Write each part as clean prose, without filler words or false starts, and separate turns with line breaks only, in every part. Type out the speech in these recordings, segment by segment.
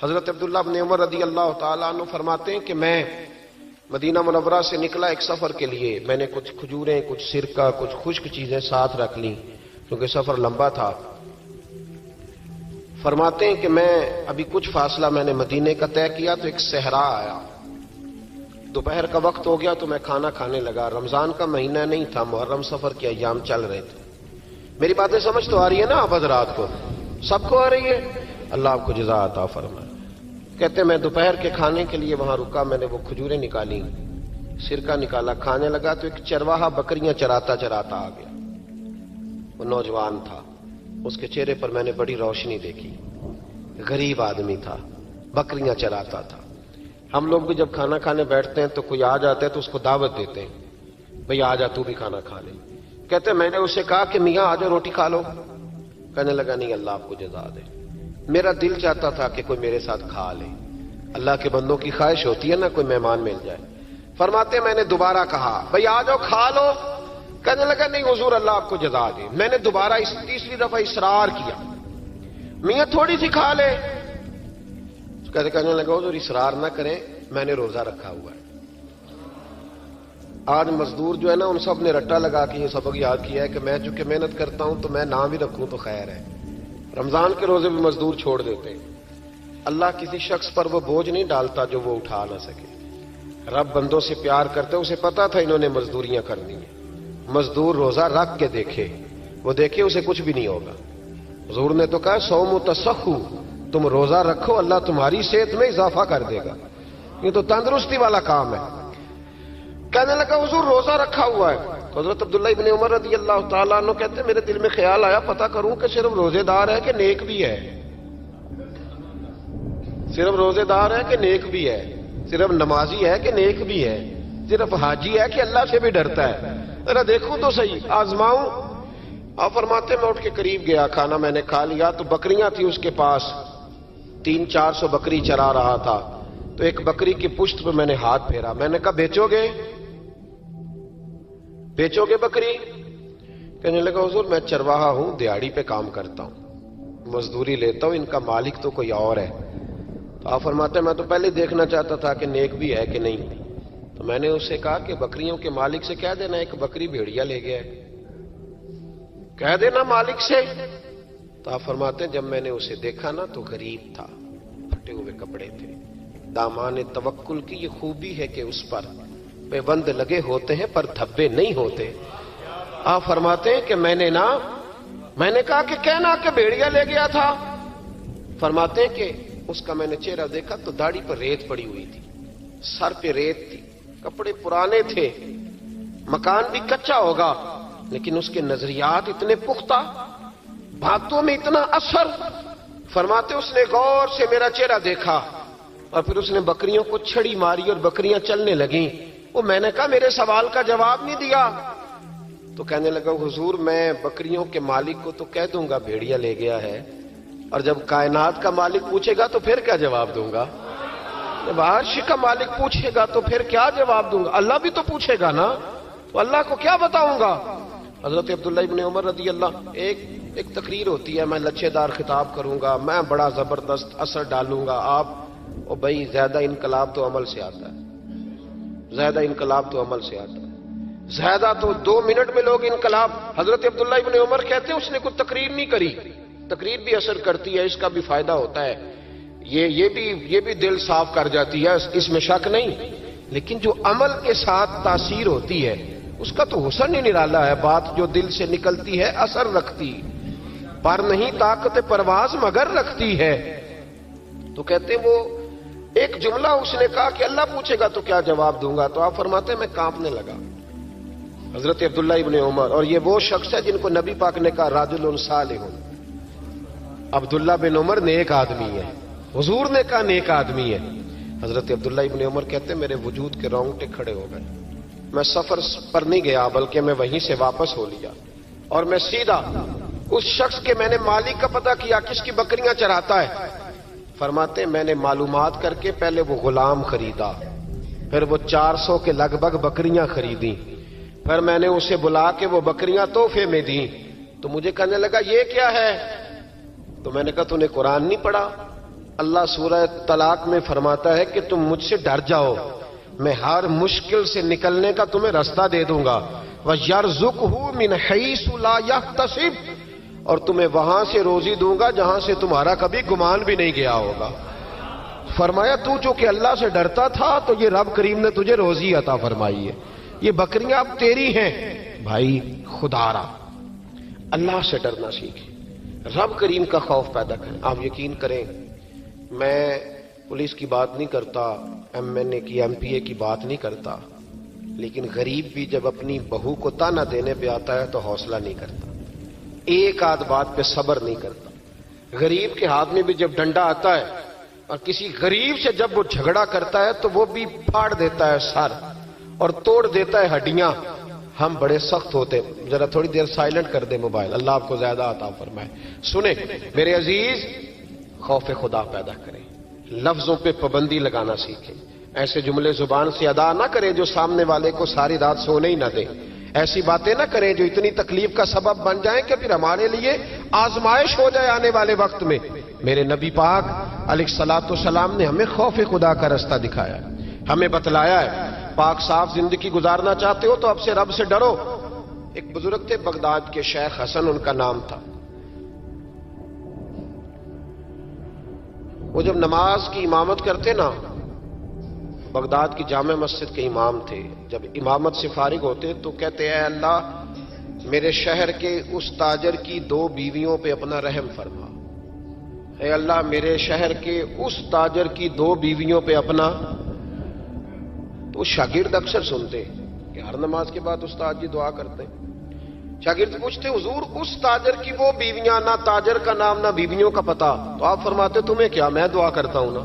حضرت عبداللہ بن عمر رضی اللہ تعالیٰ عنہ فرماتے ہیں کہ میں مدینہ منورہ سے نکلا ایک سفر کے لیے. میں نے کچھ کھجوریں، کچھ سرکہ، کچھ خشک چیزیں ساتھ رکھ لیں کیونکہ سفر لمبا تھا. فرماتے ہیں کہ میں ابھی کچھ فاصلہ میں نے مدینے کا طے کیا تو ایک صحرا آیا. دوپہر کا وقت ہو گیا تو میں کھانا کھانے لگا. رمضان کا مہینہ نہیں تھا، محرم سفر کے ایام چل رہے تھے. میری باتیں سمجھ تو آ رہی ہے نا آپ حضرات کو؟ سب کو آ رہی ہے؟ اللہ آپ کو جزا عطا فرمائے. کہتے ہیں میں دوپہر کے کھانے کے لیے وہاں رکا. میں نے وہ کھجوریں نکالی، سرکہ نکالا، کھانے لگا تو ایک چرواہا بکریاں چراتا چراتا آ گیا. وہ نوجوان تھا، اس کے چہرے پر میں نے بڑی روشنی دیکھی. غریب آدمی تھا، بکریاں چراتا تھا. ہم لوگ بھی جب کھانا کھانے بیٹھتے ہیں تو کوئی آ جاتا ہے تو اس کو دعوت دیتے ہیں، بھئی آ جا تو بھی کھانا کھا لے. کہتے ہیں میں نے اسے کہا کہ میاں آ جا روٹی کھا لو. کہنے لگا نہیں، اللہ آپ کو جزا دے، میرا دل چاہتا تھا کہ کوئی میرے ساتھ کھا لے. اللہ کے بندوں کی خواہش ہوتی ہے نا کوئی مہمان مل جائے. فرماتے ہیں میں نے دوبارہ کہا بھئی آ جاؤ کھا لو. کہنے لگا نہیں حضور اللہ آپ کو جزا دے. میں نے دوبارہ تیسری دفعہ اصرار کیا، میاں تھوڑی سی کھا لے. کہنے لگا حضور اصرار نہ کریں، میں نے روزہ رکھا ہوا ہے. آج مزدور جو ہے نا ان سب نے رٹا لگا کے یہ سبق یاد کیا ہے کہ میں چونکہ محنت کرتا ہوں تو میں نام بھی رکھوں تو خیر ہے. رمضان کے روزے بھی مزدور چھوڑ دیتے ہیں. اللہ کسی شخص پر وہ بوجھ نہیں ڈالتا جو وہ اٹھا نہ سکے. رب بندوں سے پیار کرتے، اسے پتا تھا انہوں نے مزدوریاں کرنی ہیں. مزدور روزہ رکھ کے دیکھے، وہ دیکھے اسے کچھ بھی نہیں ہوگا. حضور نے تو کہا صوم تصحو، تم روزہ رکھو اللہ تمہاری صحت میں اضافہ کر دے گا. یہ تو تندرستی والا کام ہے. کہنے لگا حضور روزہ رکھا ہوا ہے. حضرت عبداللہ ابن عمر رضی اللہ تعالیٰ عنہ کہتے ہیں میرے دل میں خیال آیا پتہ کروں کہ صرف روزے دار ہے کہ نیک بھی ہے. صرف روزے دار ہے کہ نیک بھی ہے، صرف نمازی ہے کہ نیک بھی ہے، صرف حاجی ہے کہ اللہ سے بھی ڈرتا ہے. ذرا دیکھوں تو صحیح، آزماؤں. آپ فرماتے میں اٹھ کے قریب گیا، کھانا میں نے کھا لیا تو بکریاں تھی اس کے پاس، 300-400 بکری چرا رہا تھا. تو ایک بکری کی پشت پہ میں نے ہاتھ پھیرا. میں نے کہا بیچو گے؟ بیچو گے بکری؟ کہنے لگا حضور میں چرواہا ہوں، دیہڑی پہ کام کرتا ہوں، مزدوری لیتا ہوں، ان کا مالک تو کوئی اور ہے. تو آپ فرماتے ہیں میں تو پہلے دیکھنا چاہتا تھا کہ نیک بھی ہے کہ نہیں. تو میں نے اس سے کہا کہ بکریوں کے مالک سے کہہ دینا ایک بکری بھیڑیا لے گیا ہے، کہہ دینا مالک سے. تو آپ فرماتے ہیں جب میں نے اسے دیکھا نا تو غریب تھا، پھٹے ہوئے کپڑے تھے. دامان توکل کی یہ خوبی ہے کہ اس پر پیبند لگے ہوتے ہیں پر دھبے نہیں ہوتے. آپ فرماتے ہیں کہ میں نے کہا کہ کہنا کہ بھیڑیا لے گیا تھا. فرماتے ہیں کہ اس کا میں نے چہرہ دیکھا تو داڑھی پر ریت پڑی ہوئی تھی، سر پہ ریت تھی، کپڑے پرانے تھے، مکان بھی کچا ہوگا لیکن اس کے نظریات اتنے پختہ، باتوں میں اتنا اثر. فرماتے اس نے غور سے میرا چہرہ دیکھا اور پھر اس نے بکریوں کو چھڑی ماری اور بکریاں چلنے لگیں. وہ میں نے کہا میرے سوال کا جواب نہیں دیا. تو کہنے لگا حضور میں بکریوں کے مالک کو تو کہہ دوں گا بھیڑیا لے گیا ہے، اور جب کائنات کا مالک پوچھے گا تو پھر کیا جواب دوں گا؟ جب عرش کا مالک پوچھے گا تو پھر کیا جواب دوں گا؟ اللہ بھی تو پوچھے گا نا، تو اللہ کو کیا بتاؤں گا؟ حضرت عبداللہ ابن عمر رضی اللہ، ایک تقریر ہوتی ہے، میں لچھے دار خطاب کروں گا، میں بڑا زبردست اثر ڈالوں گا. آپ او بھائی زیادہ انقلاب تو عمل سے آتا ہے، زیادہ انقلاب تو عمل سے آتا ہے، زیادہ تو 2 منٹ میں لوگ انقلاب. حضرت عبداللہ ابن عمر کہتے ہیں اس نے کوئی تقریر نہیں کری. تقریر بھی اثر کرتی ہے، اس کا بھی فائدہ ہوتا ہے، یہ بھی دل صاف کر جاتی ہے، اس میں شک نہیں. لیکن جو عمل کے ساتھ تاثیر ہوتی ہے اس کا تو حسن ہی نرالا ہے. بات جو دل سے نکلتی ہے اثر رکھتی، پر نہیں طاقت پرواز مگر رکھتی ہے. تو کہتے ہیں وہ ایک جملہ اس نے کہا کہ اللہ پوچھے گا تو کیا جواب دوں گا. تو آپ فرماتے ہیں میں کانپنے لگا. حضرت عبداللہ ابن عمر، اور یہ وہ شخص ہے جن کو نبی پاک نے کہا رجل صالح. عبداللہ بن عمر نیک آدمی ہے، حضور نے کہا نیک آدمی ہے. حضرت عبداللہ ابن عمر کہتے ہیں میرے وجود کے رونگٹے کھڑے ہو گئے. میں سفر پر نہیں گیا بلکہ میں وہیں سے واپس ہو لیا اور میں سیدھا اس شخص کے میں نے مالک کا پتہ کیا کس کی بکریاں چراتا ہے. فرماتے ہیں میں نے معلومات کر کے پہلے وہ غلام خریدا، پھر وہ 400 کے لگ بھگ بکریاں خریدیں، پھر میں نے اسے بلا کے وہ بکریاں تحفے میں دیں. تو مجھے کہنے لگا یہ کیا ہے؟ تو میں نے کہا تو نے قرآن نہیں پڑھا؟ اللہ سورہ طلاق میں فرماتا ہے کہ تم مجھ سے ڈر جاؤ، میں ہر مشکل سے نکلنے کا تمہیں راستہ دے دوں گا، وَيَرْزُقْهُ مِنْ حَيْثُ لَا يَحْتَسِبُ، اور تمہیں وہاں سے روزی دوں گا جہاں سے تمہارا کبھی گمان بھی نہیں گیا ہوگا۔ فرمایا تو جو کہ اللہ سے ڈرتا تھا تو یہ رب کریم نے تجھے روزی عطا فرمائی ہے، یہ بکریاں اب تیری ہیں۔ بھائی خدا را اللہ سے ڈرنا سیکھیں، رب کریم کا خوف پیدا کریں۔ آپ یقین کریں، میں پولیس کی بات نہیں کرتا، ایم این اے کی ایم پی اے کی بات نہیں کرتا، لیکن غریب بھی جب اپنی بہو کو تانا دینے پہ آتا ہے تو حوصلہ نہیں کرتا، ایک آدھ بات پہ صبر نہیں کرتا۔ غریب کے ہاتھ میں بھی جب ڈنڈا آتا ہے اور کسی غریب سے جب وہ جھگڑا کرتا ہے تو وہ بھی پھاڑ دیتا ہے سر اور توڑ دیتا ہے ہڈیاں۔ ہم بڑے سخت ہوتے ہیں۔ ذرا تھوڑی دیر سائلنٹ کر دے موبائل، اللہ آپ کو زیادہ عطا فرمائے۔ سنیں میرے عزیز، خوف خدا پیدا کریں، لفظوں پہ پابندی لگانا سیکھیں، ایسے جملے زبان سے ادا نہ کریں جو سامنے والے کو ساری رات سونے ہی نہ دیں، ایسی باتیں نہ کریں جو اتنی تکلیف کا سبب بن جائیں کہ پھر ہمارے لیے آزمائش ہو جائے آنے والے وقت میں۔ میرے نبی پاک علیہ الصلوۃ والسلام نے ہمیں خوف خدا کا راستہ دکھایا ہے، ہمیں بتلایا ہے پاک صاف زندگی گزارنا چاہتے ہو تو اب سے رب سے ڈرو۔ ایک بزرگ تھے بغداد کے، شیخ حسن ان کا نام تھا۔ وہ جب نماز کی امامت کرتے نا، بغداد کی جامع مسجد کے امام تھے، جب امامت سے فارغ ہوتے تو کہتے اے اللہ میرے شہر کے اس تاجر کی 2 بیویوں پہ اپنا رحم فرما، اے اللہ میرے شہر کے اس تاجر کی 2 بیویوں پہ اپنا۔ تو شاگرد اکثر سنتے کہ ہر نماز کے بعد استاد جی دعا کرتے، شاگرد پوچھتے حضور اس تاجر کی وہ بیویاں، نہ تاجر کا نام نہ بیویوں کا پتہ، تو آپ فرماتے تمہیں کیا، میں دعا کرتا ہوں نا،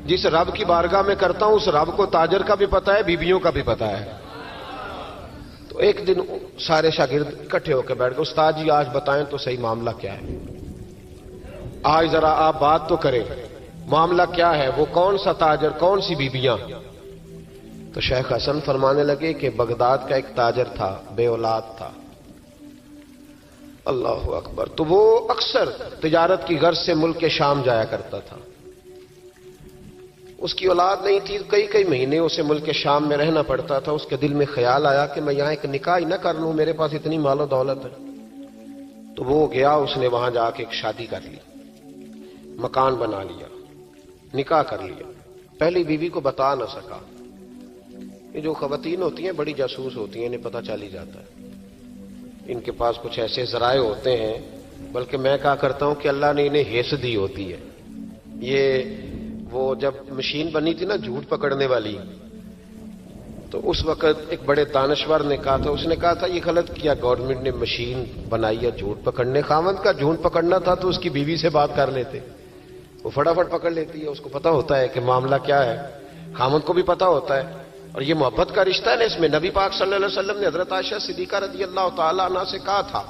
جس رب کی بارگاہ میں کرتا ہوں اس رب کو تاجر کا بھی پتہ ہے، بیویوں کا بھی پتہ ہے۔ تو ایک دن سارے شاگرد اکٹھے ہو کے بیٹھ گئے، استاد جی آج بتائیں تو صحیح معاملہ کیا ہے، آج ذرا آپ بات تو کریں، معاملہ کیا ہے، وہ کون سا تاجر، کون سی بیویاں؟ تو شیخ حسن فرمانے لگے کہ بغداد کا ایک تاجر تھا، بے اولاد تھا۔ اللہ اکبر۔ تو وہ اکثر تجارت کی غرض سے ملک شام جایا کرتا تھا، اس کی اولاد نہیں تھی، کئی مہینے اسے ملک شام میں رہنا پڑتا تھا۔ اس کے دل میں خیال آیا کہ میں یہاں ایک نکاح ہی نہ کر لوں، میرے پاس اتنی مال و دولت ہے۔ تو وہ گیا، اس نے وہاں جا کے ایک شادی کر لی، مکان بنا لیا، نکاح کر لیا۔ پہلی بیوی کو بتا نہ سکا، یہ جو خواتین ہوتی ہیں بڑی جاسوس ہوتی ہیں، انہیں پتہ چل ہی جاتا ہے، ان کے پاس کچھ ایسے ذرائع ہوتے ہیں، بلکہ میں کہا کرتا ہوں کہ اللہ نے انہیں حیث دی ہوتی ہے۔ یہ وہ جب مشین بنی تھی نا جھوٹ پکڑنے والی، تو اس وقت ایک بڑے دانشور نے کہا تھا، اس نے کہا تھا یہ غلط کیا گورنمنٹ نے مشین بنائی ہے جھوٹ پکڑنے، خاوند کا جھوٹ پکڑنا تھا تو اس کی بیوی سے بات کر لیتے، وہ فٹافٹ پکڑ لیتی ہے، اس کو پتہ ہوتا ہے کہ معاملہ کیا ہے، خاوند کو بھی پتہ ہوتا ہے۔ اور یہ محبت کا رشتہ ہے نا، اس میں نبی پاک صلی اللہ علیہ وسلم نے حضرت عائشہ صدیقہ رضی اللہ تعالیٰ عنہ سے کہا تھا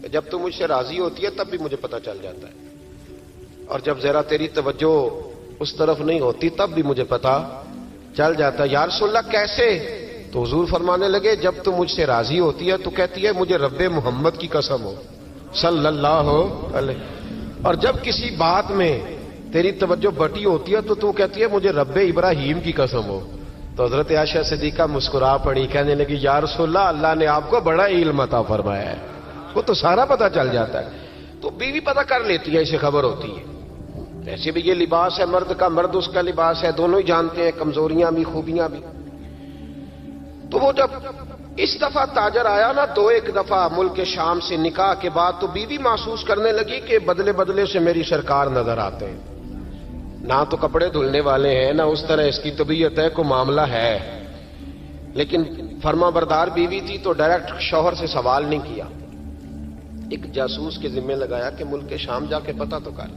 کہ جب تم مجھ سے راضی ہوتی ہے تب بھی مجھے پتہ چل جاتا ہے، اور جب ذرا تیری توجہ اس طرف نہیں ہوتی تب بھی مجھے پتہ چل جاتا ہے۔ یا رسول اللہ کیسے؟ تو حضور فرمانے لگے جب تم مجھ سے راضی ہوتی ہے تو کہتی ہے مجھے رب محمد کی قسم ہو صلی اللہ علیہ، اور جب کسی بات میں تیری توجہ بٹی ہوتی ہے تو تو کہتی ہے مجھے رب ابراہیم کی قسم ہو۔ تو حضرت عائشہ صدیقہ مسکرا پڑی، کہنے لگی یا رسول اللہ اللہ نے آپ کو بڑا علم عطا فرمایا ہے، وہ تو سارا پتہ چل جاتا ہے۔ تو بیوی پتہ کر لیتی ہے، اسے خبر ہوتی ہے۔ ایسے بھی یہ لباس ہے مرد کا، مرد اس کا لباس ہے، دونوں ہی جانتے ہیں، کمزوریاں بھی خوبیاں بھی۔ تو وہ جب اس دفعہ تاجر آیا نا، تو ایک دفعہ ملک شام سے نکاح کے بعد تو بیوی محسوس کرنے لگی کہ بدلے بدلے سے میری سرکار نظر آتے ہیں، نہ تو کپڑے دھلنے والے ہیں، نہ اس طرح اس کی طبیعت ہے، کوئی معاملہ ہے۔ لیکن فرما بردار بیوی تھی تو ڈائریکٹ شوہر سے سوال نہیں کیا، ایک جاسوس کے ذمہ لگایا کہ ملک شام جا کے پتہ تو کر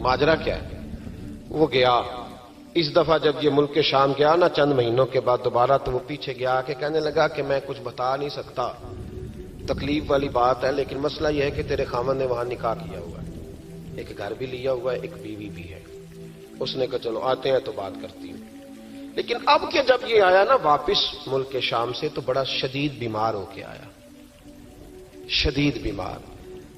ماجرا کیا ہے۔ وہ گیا، اس دفعہ جب یہ ملک شام گیا نا چند مہینوں کے بعد دوبارہ، تو وہ پیچھے گیا کہ کہنے لگا کہ میں کچھ بتا نہیں سکتا، تکلیف والی بات ہے، لیکن مسئلہ یہ ہے کہ تیرے خاوند نے وہاں نکاح کیا ہوا ہے، ایک گھر بھی لیا ہوا ہے، ایک بیوی بھی ہے۔ اس نے کہا چلو آتے ہیں تو بات کرتی ہوں۔ لیکن اب کہ جب یہ آیا نا واپس ملک شام سے تو بڑا شدید بیمار ہو کے آیا، شدید بیمار۔